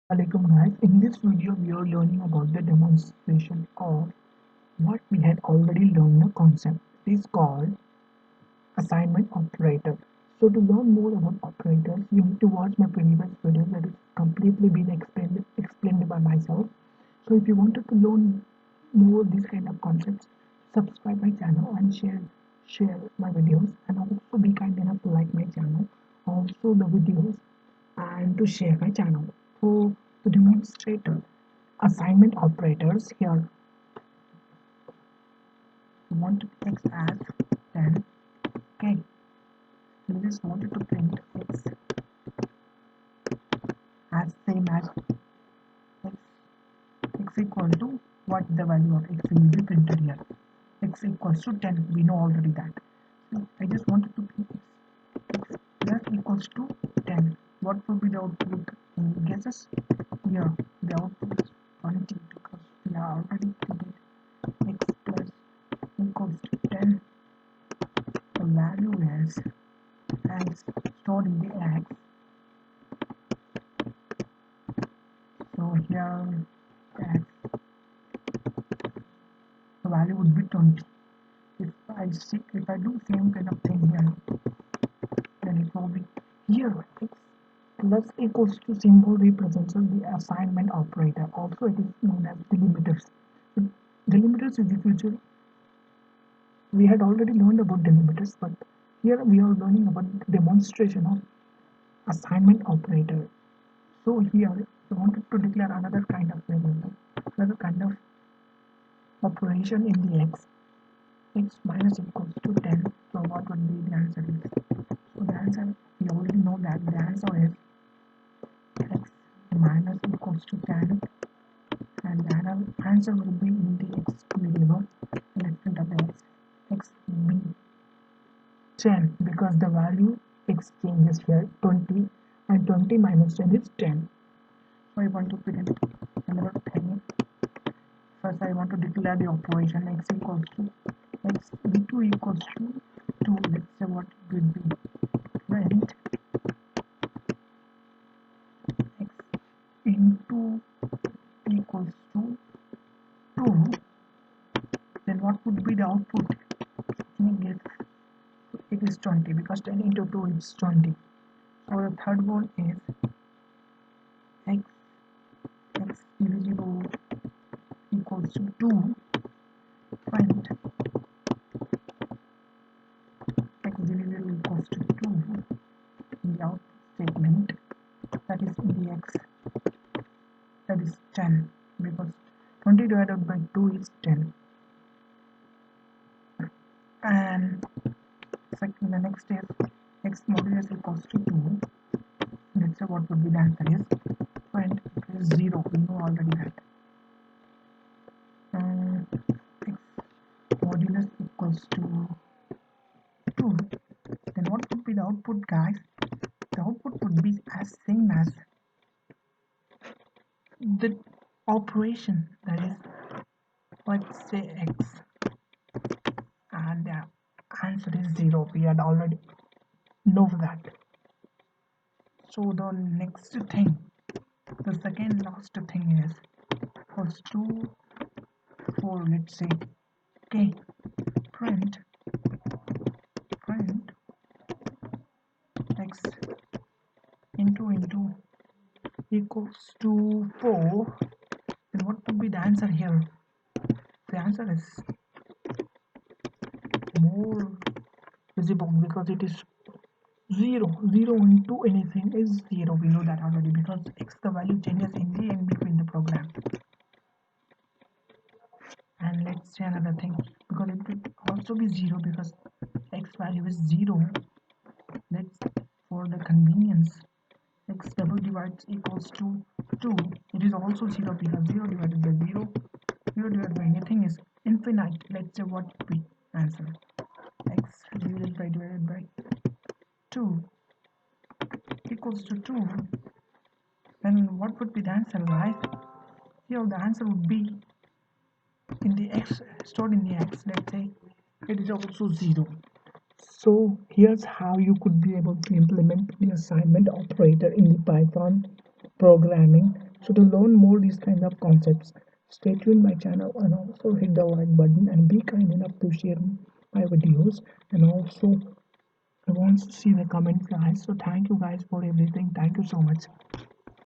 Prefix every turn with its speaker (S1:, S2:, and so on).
S1: Aasalamualaikum guys, in this video we are learning about the demonstration of what we had already learned the concept. It is called assignment operator. So to learn more about operators, you need to watch my previous video that is completely been explained by myself. So if you wanted to learn more these kind of concepts, subscribe my channel and share my videos, and also be kind enough to like my channel, also the videos, and to share my channel. So to demonstrate assignment operators here, you want to x as 10. Okay, we just wanted to print x as same as x, x equal to what the value of x will be printed here. X equals to 10, we know already that. So I just wanted to print x plus equals to 10. What will be the output? Any guesses? Here the output is 20 because we are already printed x plus equals to 10. The value is as stored in the x. So here x, the value would be 20. If I do same kind of thing here, then it will be here x plus equals to symbol represents the assignment operator. Also it is known as delimiters. So delimiters in the future we had already learned about delimiters, but here we are learning about demonstration of assignment operator. So here I wanted to declare another kind of variable, another kind of operation in the x minus equals to 10. So what would be the answer is? So the answer, we already know that the answer is x minus equals to 10, and the answer will be in the x variable. Let's print up the x will be 10 because the value x changes here 20, and 20 minus 10 is 10. So I want to print another thing. First I want to declare the operation x equals to x b2 equals to 2. Let's say what it would be. Print x into equals to 2. Then what would be the output? It is 20 because 10 into 2 is 20. So the third one is x divisible equals to 2. Print x divisible equals to 2 in the output statement, that is in the x, that is 10 because 20 divided by 2 is 10. And second, the next is x modulus equals to 2. Let's say what would be the answer is, and it is 0, we know already that. X modulus equals to 2. Then what would be the output, guys? The output would be as same as the operation, that is, let's say x, and the answer is 0. We had already know that. So the next thing, the second last thing is equals to 4. Let's say, okay, print x into equals to 4. Then what would be the answer here? The answer is more visible because it is 0. 0 into anything is 0. We know that already because x, the value changes in the end between the program. And let's say another thing, because it could also be 0 because x value is 0. Let's, for the convenience, x double divides equals to 2. It is also 0 because 0 divided by 0, 0 divided by anything is infinite. Let's say what we answer, x divided by 2 equals to 2. Then what would be the answer, guys? Here the answer would be in the x, stored in the x. Let's say it is also 0. So here's how you could be able to implement the assignment operator in the Python programming. So to learn more these kind of concepts, stay tuned my channel and also hit the like button and be kind enough to share my videos. And also I want to see the comments, guys. So thank you guys for everything. Thank you so much.